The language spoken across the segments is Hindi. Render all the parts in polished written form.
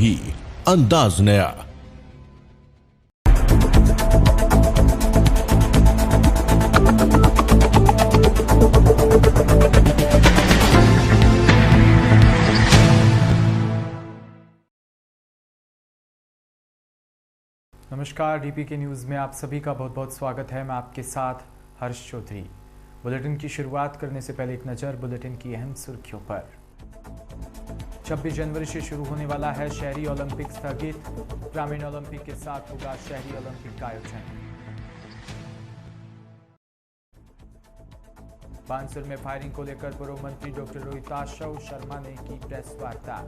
भी अंदाज नया। नमस्कार, डीपी के न्यूज़ में आप सभी का बहुत बहुत स्वागत है। मैं आपके साथ हर्ष चौधरी। बुलेटिन की शुरुआत करने से पहले एक नज़र बुलेटिन की अहम सुर्खियों पर। 26 जनवरी से शुरू होने वाला है शहरी ओलंपिक स्थगित। ग्रामीण ओलंपिक के साथ होगा शहरी ओलंपिक का आयोजन। बानसूर में फायरिंग को लेकर पूर्व मंत्री डॉक्टर रोहिताशव शर्मा ने की प्रेस वार्ता।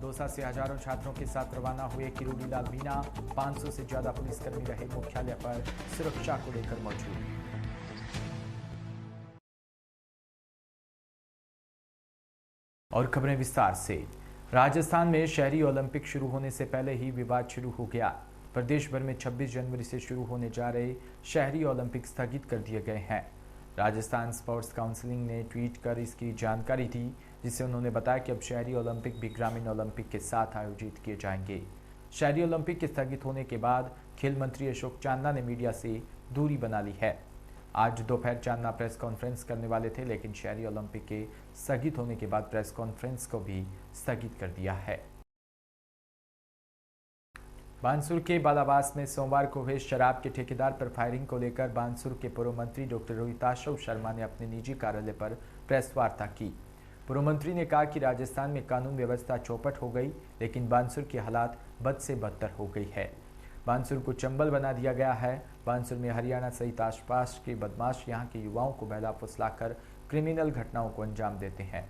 दौसा से हजारों छात्रों के साथ रवाना हुए किरोड़ीलाल मीणा। 500 से ज्यादा पुलिसकर्मी रहे मुख्यालय पर सुरक्षा को लेकर मौजूद। और खबरें विस्तार से। राजस्थान में शहरी ओलंपिक शुरू होने से पहले ही विवाद शुरू हो गया। प्रदेश भर में 26 जनवरी से शुरू होने जा रहे शहरी ओलंपिक स्थगित कर दिए गए हैं। राजस्थान स्पोर्ट्स काउंसिल ने ट्वीट कर इसकी जानकारी दी, जिससे उन्होंने बताया कि अब शहरी ओलंपिक भी ग्रामीण ओलंपिक के साथ आयोजित किए जाएंगे। शहरी ओलंपिक के स्थगित होने के बाद खेल मंत्री अशोक चांदना ने मीडिया से दूरी बना ली है। आज दोपहर चांदना प्रेस कॉन्फ्रेंस करने वाले थे, लेकिन शहरी ओलंपिक के स्थगित होने के बाद प्रेस कॉन्फ्रेंस को भी स्थगित कर दिया है। बानसूर के बालावास में सोमवार को हुए शराब के ठेकेदार पर फायरिंग को लेकर बानसूर के पूर्व मंत्री डॉक्टर रोहिताशव शर्मा ने अपने निजी कार्यालय पर प्रेस वार्ता की। पूर्व मंत्री ने कहा कि राजस्थान में कानून व्यवस्था चौपट हो गई, लेकिन बानसूर की हालात बद से बदतर हो गई है। बानसूर को चंबल बना दिया गया है। बानसूर में हरियाणा सहित आसपास के बदमाश यहां के युवाओं को बहला फुसलाकर क्रिमिनल घटनाओं को अंजाम देते हैं।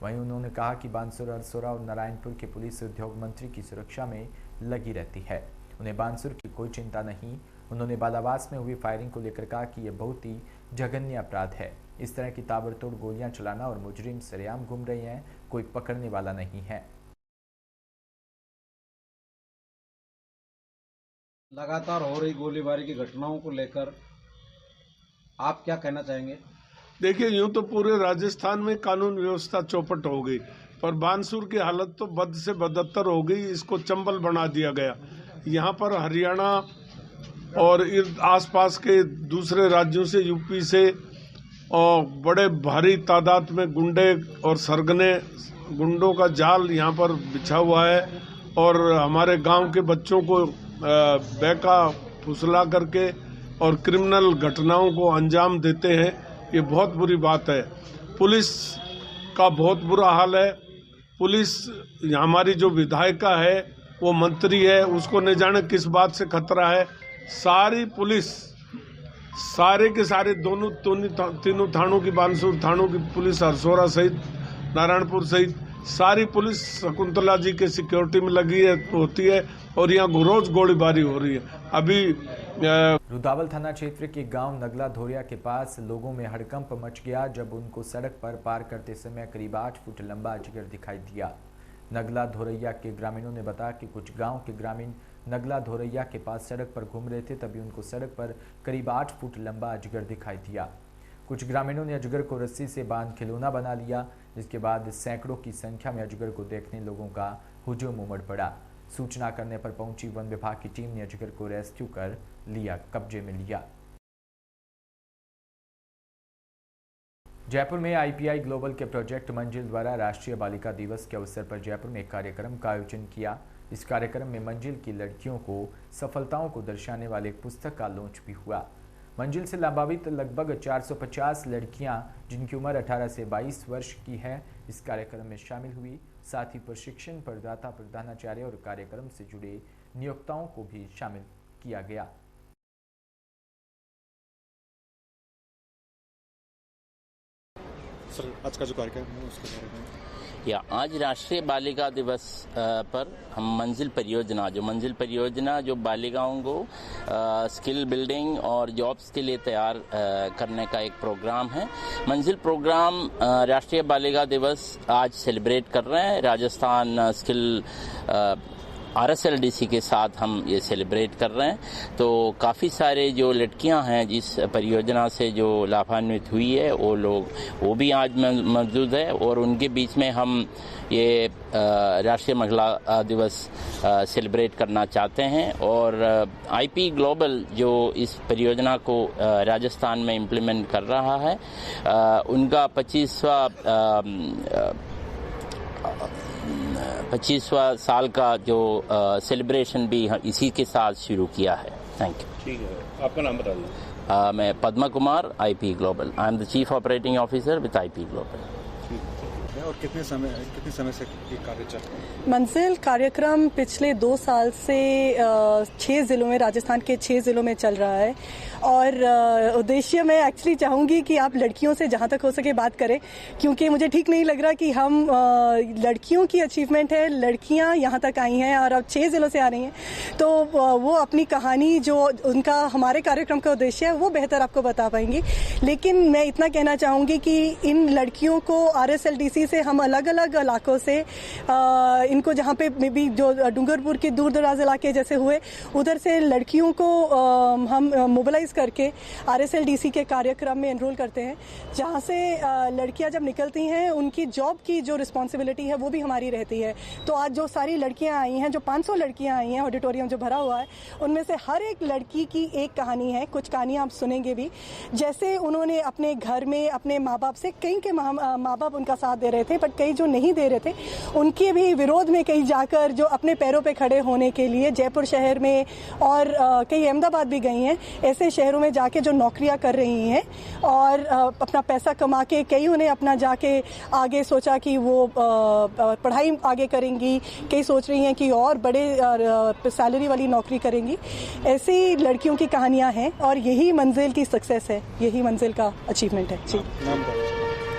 वहीं उन्होंने कहा कि बानसूर, अरसोरा और नारायणपुर के पुलिस उद्योग मंत्री की सुरक्षा में लगी रहती है, उन्हें बानसूर की कोई चिंता नहीं। उन्होंने बालावास में हुई फायरिंग को लेकर कहा कि यह बहुत ही जघन्य अपराध है। इस तरह की ताबड़तोड़ गोलियां चलाना और मुजरिम सरेआम घूम रहे हैं, कोई पकड़ने वाला नहीं है। लगातार हो रही गोलीबारी की घटनाओं को लेकर आप क्या कहना चाहेंगे? देखिए, यूं तो पूरे राजस्थान में कानून व्यवस्था चौपट हो गई, पर बानसूर की हालत तो बद से बदतर हो गई। इसको चंबल बना दिया गया। यहाँ पर हरियाणा और आसपास के दूसरे राज्यों से, यूपी से और बड़े भारी तादाद में गुंडे और सरगने गुंडों का जाल यहाँ पर बिछा हुआ है और हमारे गांव के बच्चों को बहका फुसला करके और क्रिमिनल घटनाओं को अंजाम देते हैं। ये बहुत बुरी बात है। पुलिस का बहुत बुरा हाल है। पुलिस, हमारी जो विधायिका है, वो मंत्री है, उसको न जाने किस बात से खतरा है। सारी पुलिस, सारे के सारे तीनों थानों की, बानसूर थानों की पुलिस, हरसोरा सहित, नारायणपुर सहित सारी पुलिस शकुंतला जी के सिक्योरिटी में लगी होती है और यहाँ रोज गोलीबारी हो रही है। अभी रुदावल थाना क्षेत्र के गांव नगला धोरिया के पास लोगों में हड़कंप मच गया जब उनको सड़क पर पार करते समय करीब 8 फुट लंबा अजगर दिखाई दिया। नगला धोरैया के ग्रामीणों ने बताया कि कुछ गांव के ग्रामीण नगला धोरैया के पास सड़क पर घूम रहे थे, तभी उनको सड़क पर करीब 8 फुट लंबा अजगर दिखाई दिया। कुछ ग्रामीणों ने अजगर को रस्सी से बांध खिलौना बना लिया, जिसके बाद सैकड़ों की संख्या में अजगर को देखने लोगों का हुजूम उमड़ पड़ा। सूचना करने पर पहुंची वन विभाग की टीम ने अजगर को रेस्क्यू कर कब्जे में लिया। जयपुर में आईपीआई ग्लोबल के प्रोजेक्ट मंजिल द्वारा राष्ट्रीय बालिका दिवस के अवसर पर जयपुर में एक कार्यक्रम का आयोजन किया। इस कार्यक्रम में मंजिल की लड़कियों को सफलताओं को दर्शाने वाले एक पुस्तक का लॉन्च भी हुआ। मंजिल से लाभान्वित लगभग 450 लड़कियां, जिनकी उम्र 18 से 22 वर्ष की है, इस कार्यक्रम में शामिल हुई। साथ ही प्रशिक्षण प्रदाता, प्रधानाचार्य और कार्यक्रम से जुड़े नियोक्ताओं को भी शामिल किया गया। सर, आज का जो कार्यक्रम है उसके बारे में आज राष्ट्रीय बालिका दिवस पर हम मंजिल परियोजना जो बालिकाओं को स्किल बिल्डिंग और जॉब्स के लिए तैयार करने का एक प्रोग्राम है। मंजिल प्रोग्राम राष्ट्रीय बालिका दिवस आज सेलिब्रेट कर रहे हैं। राजस्थान स्किल RSLDC के साथ हम ये सेलिब्रेट कर रहे हैं। तो काफ़ी सारे जो लड़कियां हैं जिस परियोजना से जो लाभान्वित हुई है वो भी आज मौजूद है और उनके बीच में हम ये राष्ट्रीय महिला दिवस सेलिब्रेट करना चाहते हैं। और IP ग्लोबल जो इस परियोजना को राजस्थान में इम्प्लीमेंट कर रहा है उनका 25वां साल का जो सेलिब्रेशन भी इसी के साथ शुरू किया है। Thank you. ठीक है, आपका नाम बता दीजिए। मैं Padma Kumar, IP global. I am the chief operating officer with IP global. और कितने समय से ये कार्य चल रहा है? मंजिल कार्यक्रम पिछले 2 साल से 6 जिलों में, राजस्थान के 6 जिलों में चल रहा है। और उद्देश्य मैं एक्चुअली चाहूँगी कि आप लड़कियों से जहाँ तक हो सके बात करें, क्योंकि मुझे ठीक नहीं लग रहा कि हम लड़कियों की अचीवमेंट है, लड़कियाँ यहाँ तक आई हैं और अब 6 जिलों से आ रही हैं, तो वो अपनी कहानी जो उनका हमारे कार्यक्रम का उद्देश्य है वो बेहतर आपको बता पाएंगी। लेकिन मैं इतना कहना चाहूँगी कि इन लड़कियों को RSLDC से हम अलग अलग इलाकों से इनको जहाँ पे मे बी जो डूंगरपुर के दूर दराज इलाके जैसे हुए उधर से लड़कियों को हम मोबिलाइज करके RSLDC के कार्यक्रम में एनरोल करते हैं, जहाँ से लड़कियाँ जब निकलती हैं उनकी जॉब की जो रिस्पॉन्सिबिलिटी है वो भी हमारी रहती है। तो आज जो सारी लड़कियाँ आई हैं, जो 500 लड़कियाँ आई हैं, ऑडिटोरियम जो भरा हुआ है, उनमें से हर एक लड़की की एक कहानी है। कुछ कहानियाँ आप सुनेंगे भी, जैसे उन्होंने अपने घर में अपने माँ बाप से, कई के माँ बाप उनका साथ दे रहे थे बट कई जो नहीं दे रहे थे उनके भी विरोध में कई जाकर जो अपने पैरों पे खड़े होने के लिए जयपुर शहर में और कई अहमदाबाद भी गई हैं, ऐसे शहरों में जाके जो नौकरियां कर रही हैं और अपना पैसा कमा के, कई उन्हें अपना जाके आगे सोचा कि वो पढ़ाई आगे करेंगी, कई सोच रही हैं कि और बड़े सैलरी वाली नौकरी करेंगी। ऐसी लड़कियों की कहानियां हैं और यही मंजिल की सक्सेस है, यही मंजिल का अचीवमेंट है। जी,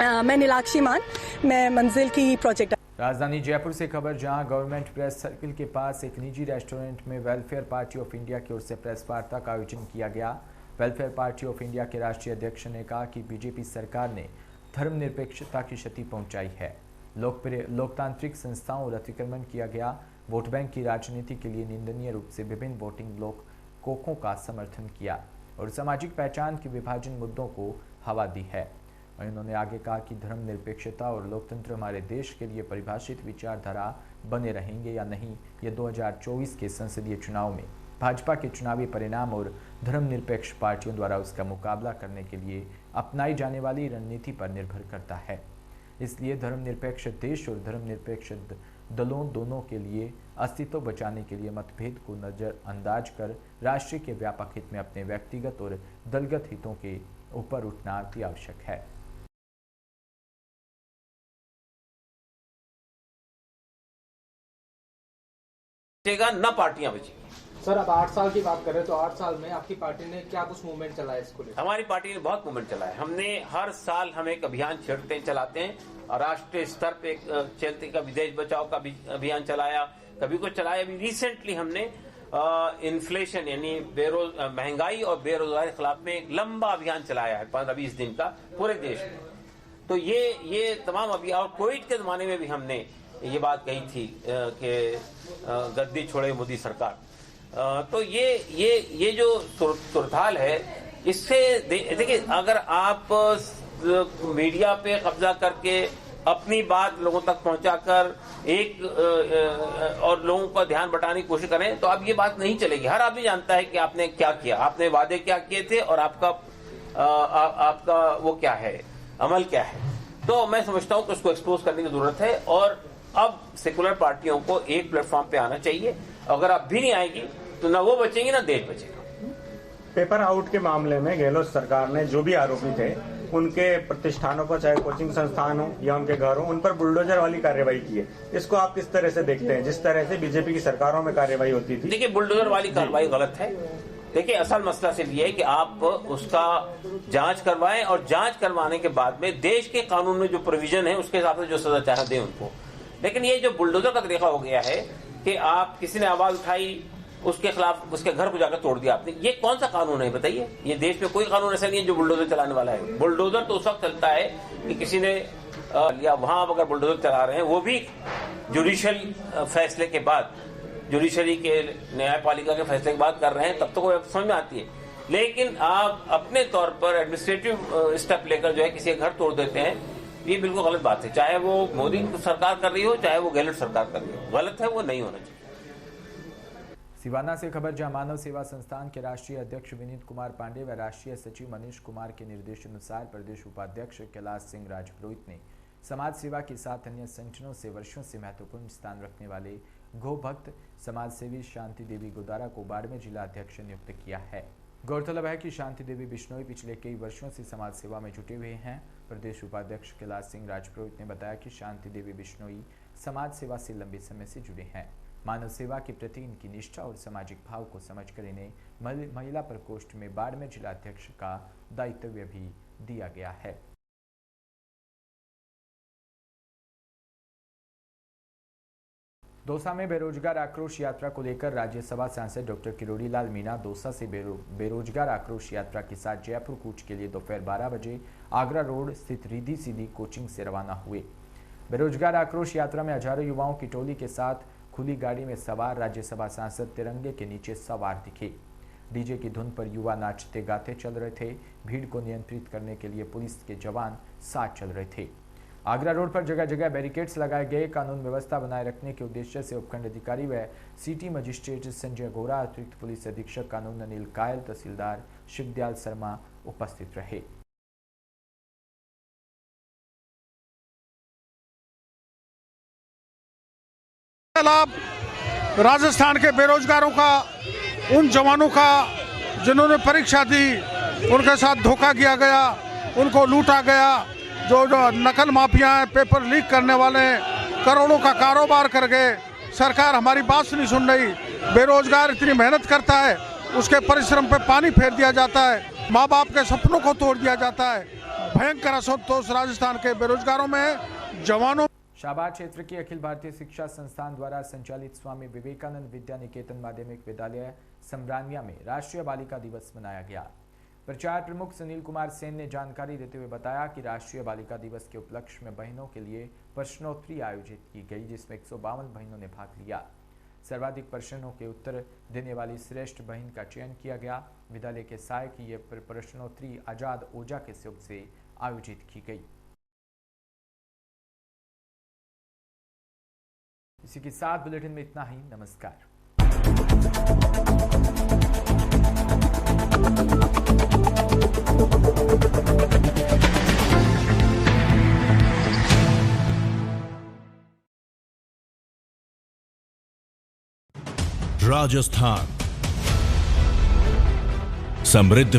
मैं नीलाक्षी मान, मैं मंजिल की प्रोजेक्ट। राजधानी जयपुर से खबर, जहां गवर्नमेंट प्रेस सर्किल के पास एक निजी रेस्टोरेंट में वेलफेयर पार्टी ऑफ इंडिया की ओर से प्रेस वार्ता का आयोजन किया गया। वेलफेयर पार्टी ऑफ इंडिया के राष्ट्रीय अध्यक्ष ने कहा कि बीजेपी सरकार ने धर्मनिरपेक्षता की क्षति पहुंचाई है, लोकतांत्रिक संस्थाओं और अतिक्रमण किया गया, वोट बैंक की राजनीति के लिए निंदनीय रूप से विभिन्न वोटिंग ब्लॉक कोकों का समर्थन किया और सामाजिक पहचान के विभाजन मुद्दों को हवा दी है। उन्होंने आगे कहा कि धर्मनिरपेक्षता और लोकतंत्र हमारे देश के लिए परिभाषित विचारधारा बने रहेंगे या नहीं, ये 2024 के संसदीय चुनाव में भाजपा के चुनावी परिणाम और धर्मनिरपेक्ष पार्टियों द्वारा उसका मुकाबला करने के लिए अपनाई जाने वाली रणनीति पर निर्भर करता है। इसलिए धर्मनिरपेक्ष देश और धर्मनिरपेक्ष दलों दोनों के लिए अस्तित्व बचाने के लिए मतभेद को नजरअंदाज कर राष्ट्र के व्यापक हित में अपने व्यक्तिगत और दलगत हितों के ऊपर उठना अति आवश्यक है। न पार्टियां बचेगी। सर, अब 8 साल की बात करें तो 8 साल में आपकी पार्टी ने क्या कुछ मूवमेंट चलाया इसको लेकर? हमारी पार्टी ने बहुत मूवमेंट चलाया। हमने हर साल हम एक अभियान चलाते हैं और राष्ट्रीय स्तर पे चलते का विदेश बचाओ का अभियान चलाया, कभी कुछ चलाया। अभी रिसेंटली हमने इन्फ्लेशन यानी महंगाई और बेरोजगारी के खिलाफ में एक लंबा अभियान चलाया है 15-20 दिन का पूरे देश में। तो ये तमाम अभियान, और कोविड के जमाने में भी हमने ये बात कही थी कि गद्दी छोड़े मोदी सरकार। तो ये जो सुरताल है, इससे देखिए, अगर आप मीडिया पे कब्जा करके अपनी बात लोगों तक पहुंचाकर और लोगों का ध्यान बटाने की कोशिश करें तो अब ये बात नहीं चलेगी। हर आदमी जानता है कि आपने क्या किया, आपने वादे क्या किए थे और आपका वो क्या है, अमल क्या है। तो मैं समझता हूं कि उसको एक्सपोज करने की जरूरत है और अब सेकुलर पार्टियों को एक प्लेटफॉर्म पे आना चाहिए। अगर आप भी नहीं आएगी तो ना वो बचेंगे ना देश बचेगा। पेपर आउट के मामले में गहलोत सरकार ने जो भी आरोपी थे उनके प्रतिष्ठानों पर, चाहे कोचिंग संस्थान हो या उनके घर हो, उन पर बुलडोजर वाली कार्रवाई की है। इसको आप किस तरह से देखते हैं, जिस तरह से बीजेपी की सरकारों में कार्रवाई होती थी? देखिए, बुलडोजर वाली कार्रवाई गलत है। देखिए, असल मसला सिर्फ ये है कि आप उसका जांच करवाएं और जांच करवाने के बाद में देश के कानून में जो प्रोविजन है उसके हिसाब से जो सजा चाहे दें उनको। लेकिन ये जो बुलडोजर का तरीका हो गया है कि आप किसी ने आवाज उठाई, उसके खिलाफ उसके घर को जाकर तोड़ दिया आपने, ये कौन सा कानून है बताइए? ये देश में कोई कानून ऐसा नहीं है जो बुलडोजर चलाने वाला है। बुलडोजर तो उस वक्त चलता है कि किसी ने या वहां अगर बुलडोजर चला रहे हैं वो भी जुडिशियल फैसले के बाद जुडिशरी के, न्यायपालिका के फैसले की बात कर रहे हैं, तब तो कोई समझ में आती है। लेकिन आप अपने तौर पर एडमिनिस्ट्रेटिव स्टेप लेकर जो है किसी का घर तोड़ देते हैं, ये बिल्कुल गलत बात है। चाहे वो मोदी सरकार कर रही हो, चाहे वो गहलोत सरकार कर रही हो, गलत है, वो नहीं होना चाहिए। सिवाना से खबर, जहां मानव सेवा संस्थान के राष्ट्रीय अध्यक्ष विनीत कुमार पांडे व राष्ट्रीय सचिव मनीष कुमार के निर्देशानुसार प्रदेश उपाध्यक्ष कैलाश सिंह राजपुरोहित ने समाज सेवा के साथ अन्य संगठनों से वर्षों से महत्वपूर्ण स्थान रखने वाले गो भक्त समाज सेवी शांति देवी गोदारा को बाड़मेर जिला अध्यक्ष नियुक्त किया है। गौरतलब है कि शांति देवी बिश्नोई पिछले कई वर्षों से समाज सेवा में जुटे हुए हैं। प्रदेश उपाध्यक्ष कैलाश सिंह राजपुरोहित ने बताया कि शांति देवी बिश्नोई समाज सेवा से लंबे समय से जुड़े हैं। मानव सेवा के प्रति इनकी निष्ठा और सामाजिक भाव को समझकर इन्हें महिला प्रकोष्ठ में बाड़मेर जिला अध्यक्ष का दायित्व भी दिया गया है। दौसा में बेरोजगार आक्रोश यात्रा को लेकर राज्यसभा सांसद डॉक्टर किरोड़ी लाल मीणा दौसा से बेरोजगार आक्रोश यात्रा के साथ जयपुर कूच के लिए दोपहर 12 बजे आगरा रोड स्थित रिद्धि सीधी कोचिंग से रवाना हुए। बेरोजगार आक्रोश यात्रा में हजारों युवाओं की टोली के साथ खुली गाड़ी में सवार राज्यसभा सांसद तिरंगे के नीचे सवार दिखे। डीजे की धुन पर युवा नाचते गाते चल रहे थे। भीड़ को नियंत्रित करने के लिए पुलिस के जवान साथ चल रहे थे। आगरा रोड पर जगह जगह बैरिकेड्स लगाए गए। कानून व्यवस्था बनाए रखने के उद्देश्य से उपखंड अधिकारी व सिटी मजिस्ट्रेट संजय गोरा, अतिरिक्त पुलिस अधीक्षक कानून अनिल कायल, तहसीलदार शिवदयाल शर्मा उपस्थित रहे। लाभ राजस्थान के बेरोजगारों का, उन जवानों का जिन्होंने परीक्षा दी, उनके साथ धोखा किया गया, उनको लूटा गया। जो नकल माफिया हैं, पेपर लीक करने वाले, करोड़ों का कारोबार कर गए। सरकार हमारी बात नहीं सुन रही। बेरोजगार इतनी मेहनत करता है, उसके परिश्रम पे पानी फेर दिया जाता है। माँ बाप के सपनों को तोड़ दिया जाता है। भयंकर असंतोष राजस्थान के बेरोजगारों में, जवानों। शाहबाद क्षेत्र के अखिल भारतीय शिक्षा संस्थान द्वारा संचालित स्वामी विवेकानंद विद्या निकेतन माध्यमिक विद्यालय समरानिया में राष्ट्रीय बालिका दिवस मनाया गया। प्रचार प्रमुख सुनील कुमार सेन ने जानकारी देते हुए बताया कि राष्ट्रीय बालिका दिवस के उपलक्ष्य में बहनों के लिए प्रश्नोत्तरी आयोजित की गई, जिसमें 152 बहनों ने भाग लिया। सर्वाधिक प्रश्नों के उत्तर देने वाली श्रेष्ठ बहन का चयन किया गया। विद्यालय के सहायक की यह प्रश्नोत्तरी आजाद ओझा के सहयोग से आयोजित की गई। इसी के साथ बुलेटिन में इतना ही। नमस्कार। राजस्थान समृद्ध